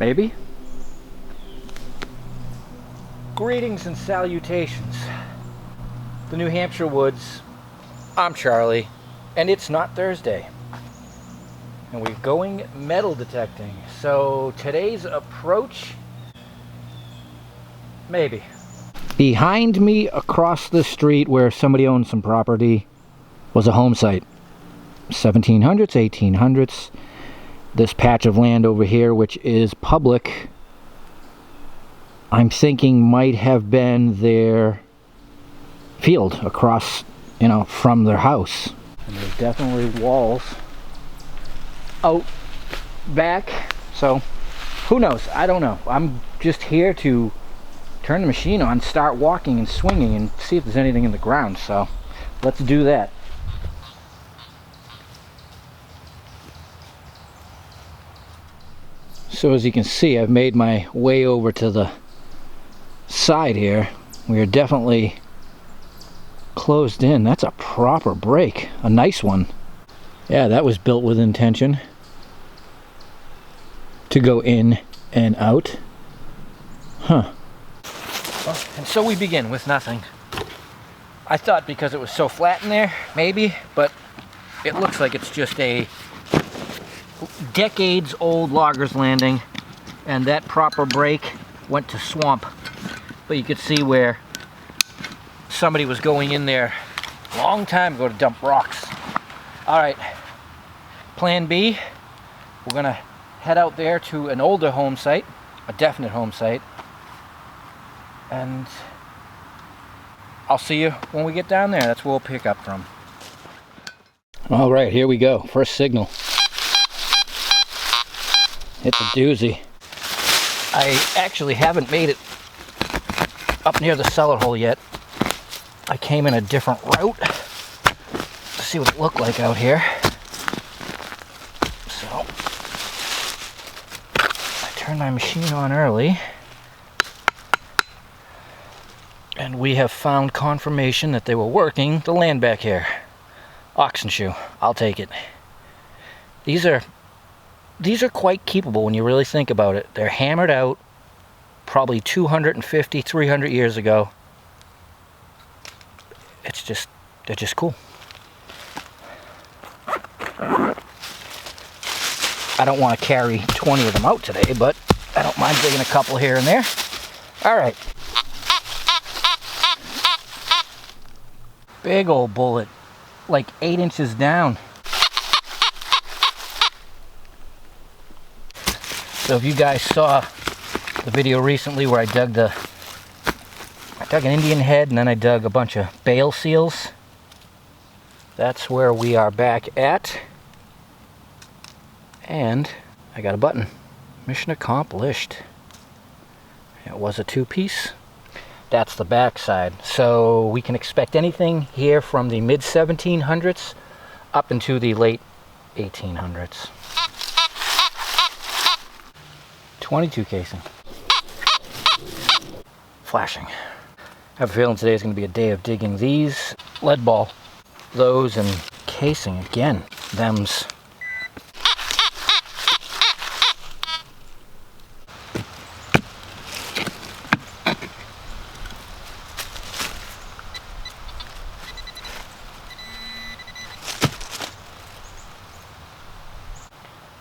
Maybe? Greetings and salutations. The New Hampshire woods. I'm Charlie, and it's not Thursday. And we're going metal detecting. So today's approach, maybe. Behind me across the street where somebody owned some property was a home site. 1700s, 1800s. This patch of land over here, which is public, I'm thinking might have been their field across, you know, from their house. And there's definitely walls out back, so who knows? I don't know. I'm just here to turn the machine on, start walking and swinging and see if there's anything in the ground, so let's do that. So as you can see, I've made my way over to the side here. We are definitely closed in. That's a proper break, a nice one. Yeah, that was built with intention to go in and out. Huh. Well, and so we begin with nothing. I thought because it was so flat in there, maybe, but it looks like it's just a decades old loggers landing, and that proper break went to swamp. But you could see where somebody was going in there a long time ago to dump rocks. Alright, plan B, we're gonna head out there to an older home site, a definite home site, and I'll see you when we get down there. That's where we'll pick up from. Alright, here we go. First signal. It's a doozy. I actually haven't made it up near the cellar hole yet. I came in a different route to see what it looked like out here. So I turned my machine on early, and we have found confirmation that they were working the land back here. Oxen shoe, I'll take it. These are quite keepable when you really think about it. They're hammered out probably 250, 300 years ago. It's just, they're just cool. I don't want to carry 20 of them out today, but I don't mind digging a couple here and there. All right. Big old bullet, like 8 inches down. So if you guys saw the video recently where I dug an Indian head and then I dug a bunch of bale seals, that's where we are back at. And I got a button. Mission accomplished. It was a 2-piece. That's the back side. So we can expect anything here from the mid 1700s up into the late 1800s. 22 casing. Flashing. I have a feeling today is going to be a day of digging these, lead ball, those, and casing again. Them's.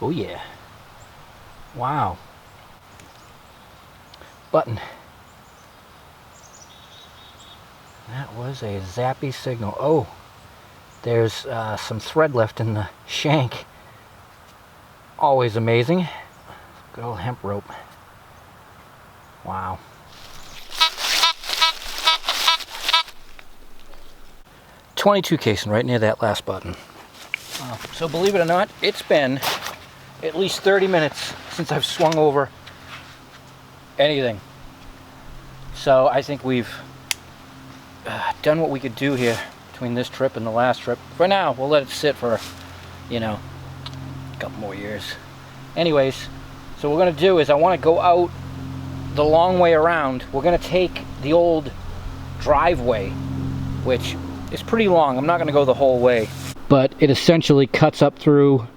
Oh yeah. Wow. Button. That was a zappy signal. Oh, there's some thread left in the shank. Always amazing. Good old hemp rope. Wow. .22 casing right near that last button. So believe it or not, it's been at least 30 minutes since I've swung over anything. So I think we've done what we could do here between this trip and the last trip. For now, we'll let it sit for, you know, a couple more years. Anyways, so what we're going to do is I want to go out the long way around. We're going to take the old driveway, which is pretty long. I'm not going to go the whole way, but it essentially cuts up through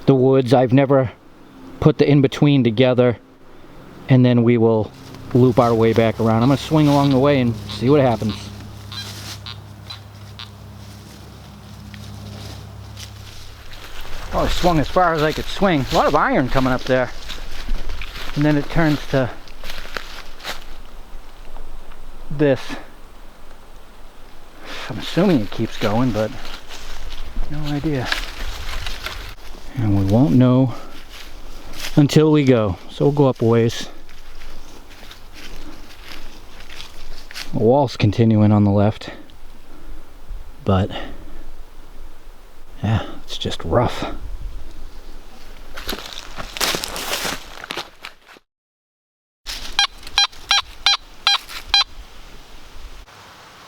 the woods. I've never put the in-between together, and then we will loop our way back around. I'm going to swing along the way and see what happens. Well, I swung as far as I could swing. A lot of iron coming up there. And then it turns to this. I'm assuming it keeps going, but no idea. And we won't know until we go. So we'll go up a ways. The wall's continuing on the left, but yeah, it's just rough.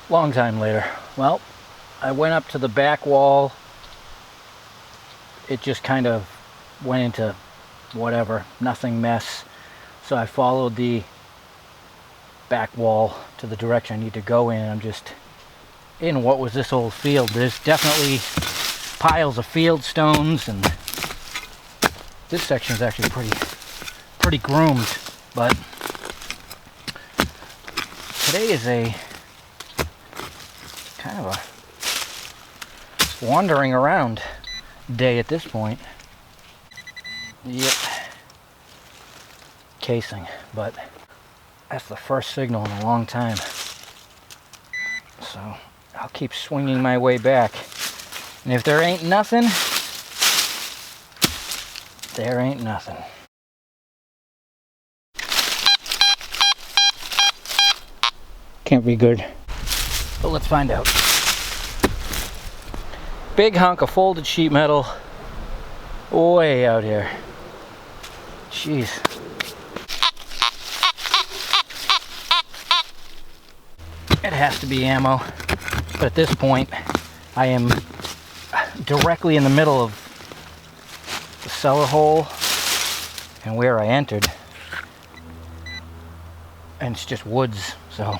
Long time later. Well, I went up to the back wall. It just kind of went into whatever, nothing mess. So I followed the back wall to the direction I need to go in. I'm just in what was this old field. There's definitely piles of field stones, and this section is actually pretty groomed, but today is a kind of a wandering around day at this point. Yep, casing, but that's the first signal in a long time. So I'll keep swinging my way back. And if there ain't nothing, there ain't nothing. Can't be good. But let's find out. Big hunk of folded sheet metal way out here. Jeez. It has to be ammo, but at this point I am directly in the middle of the cellar hole and where I entered, and it's just woods, so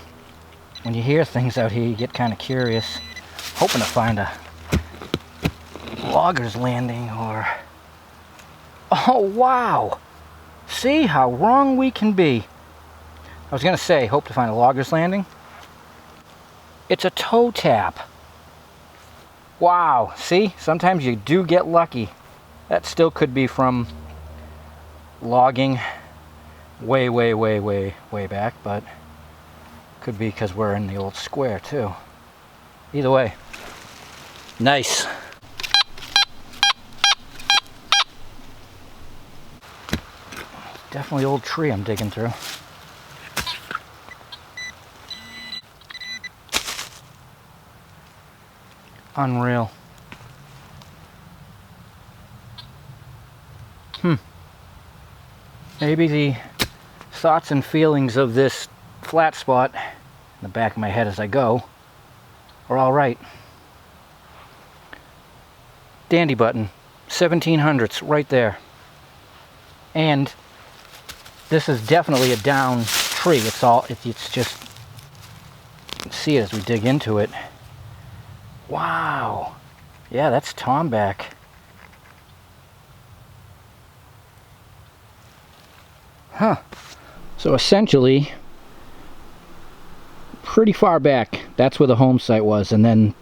when you hear things out here you get kind of curious, hoping to find a logger's landing or... Oh wow! See how wrong we can be. I was gonna say hope to find a logger's landing. It's a toe tap. Wow, see? Sometimes you do get lucky. That still could be from logging way back, but could be because we're in the old square too. Either way, nice. Definitely old tree I'm digging through. Unreal. Maybe the thoughts and feelings of this flat spot in the back of my head as I go are all right. Dandy button, 1700s right there. And this is definitely a down tree. It's just, you can see it as we dig into it. Wow. Yeah, that's tomback. Huh. So essentially, pretty far back, that's where the home site was, and then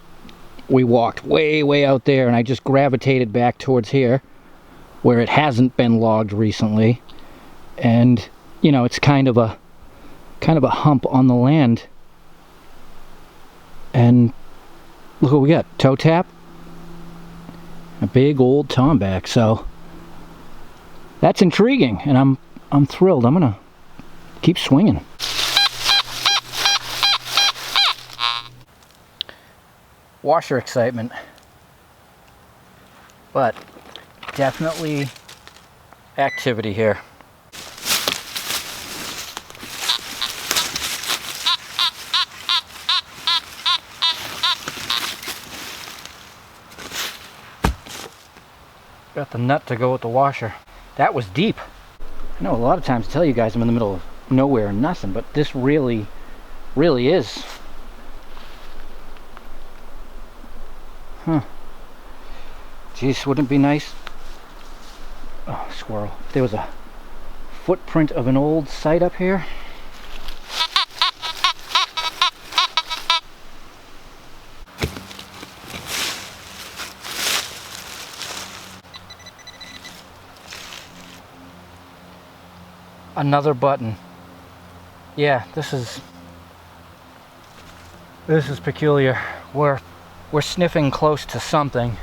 we walked way out there, and I just gravitated back towards here, where it hasn't been logged recently, and you know, it's kind of a hump on the land, and look what we got, toe tap, a big old tomback. So that's intriguing, and I'm thrilled. I'm gonna keep swinging. Washer excitement, but definitely activity here. Got the nut to go with the washer. That was deep. I know a lot of times I tell you guys I'm in the middle of nowhere and nothing, but this really is. Huh. Geez, wouldn't it be nice Oh, squirrel. If there was a footprint of an old site up here. Another button. Yeah, this is peculiar. We're sniffing close to something.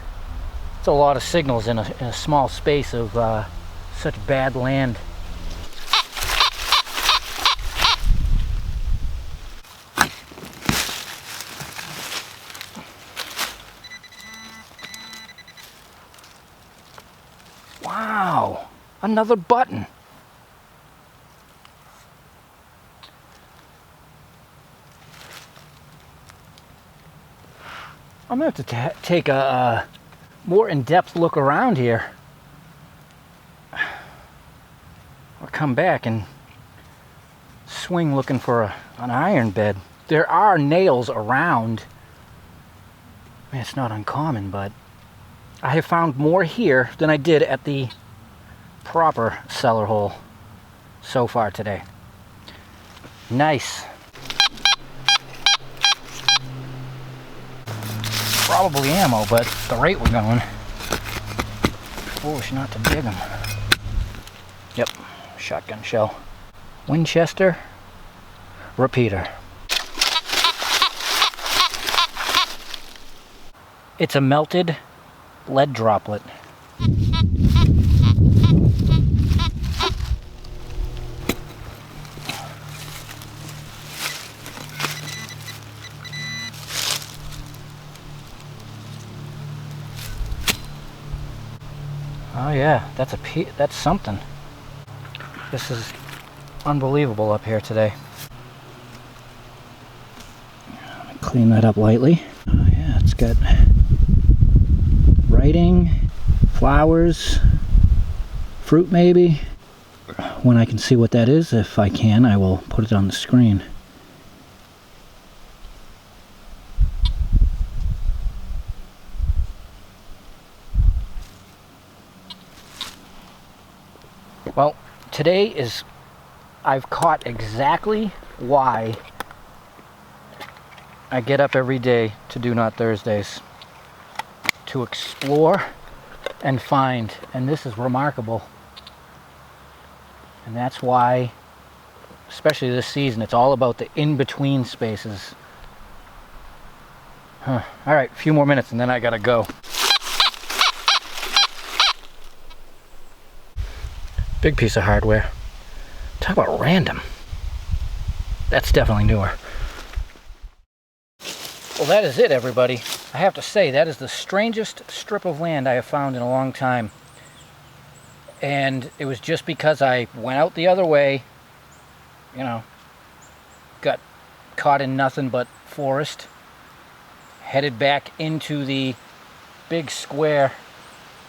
It's a lot of signals in a small space of such bad land. Wow, another button. I'm gonna have to take a more in-depth look around here. Or come back and swing looking for an iron bed. There are nails around. I mean, it's not uncommon, but I have found more here than I did at the proper cellar hole so far today. Nice. Probably ammo, but the rate we're going, foolish not to dig them. Yep, shotgun shell. Winchester repeater. It's a melted lead droplet. Oh yeah, that's something. This is unbelievable up here today. Let me clean that up lightly. Oh yeah, it's got writing, flowers, fruit maybe. When I can see what that is, if I can, I will put it on the screen. Well, I've caught exactly why I get up every day to Do Not Thursdays. To explore and find, and this is remarkable. And that's why, especially this season, it's all about the in-between spaces. All right, a few more minutes and then I gotta go. Big piece of hardware. Talk about random. That's definitely newer. Well, that is it, everybody. I have to say, that is the strangest strip of land I have found in a long time. And it was just because I went out the other way, you know, got caught in nothing but forest, headed back into the big square,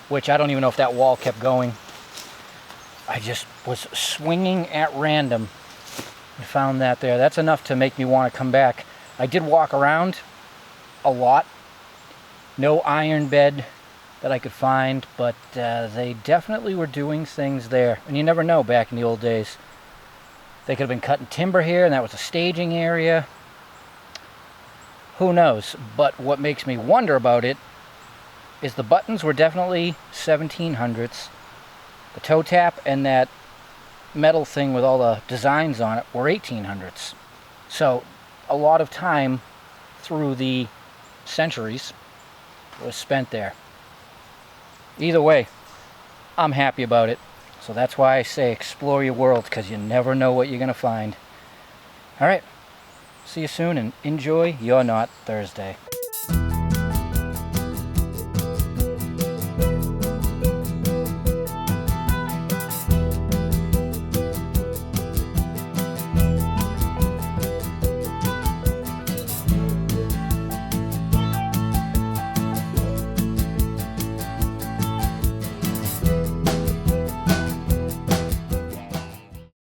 which I don't even know if that wall kept going. I just was swinging at random and found that there. That's enough to make me want to come back. I did walk around a lot. No iron bed that I could find, but they definitely were doing things there. And you never know back in the old days. They could have been cutting timber here, and that was a staging area. Who knows? But what makes me wonder about it is the buttons were definitely 1700s. The toe tap and that metal thing with all the designs on it were 1800s. So a lot of time through the centuries was spent there. Either way, I'm happy about it. So that's why I say explore your world, because you never know what you're going to find. All right, see you soon and enjoy your Not Thursday.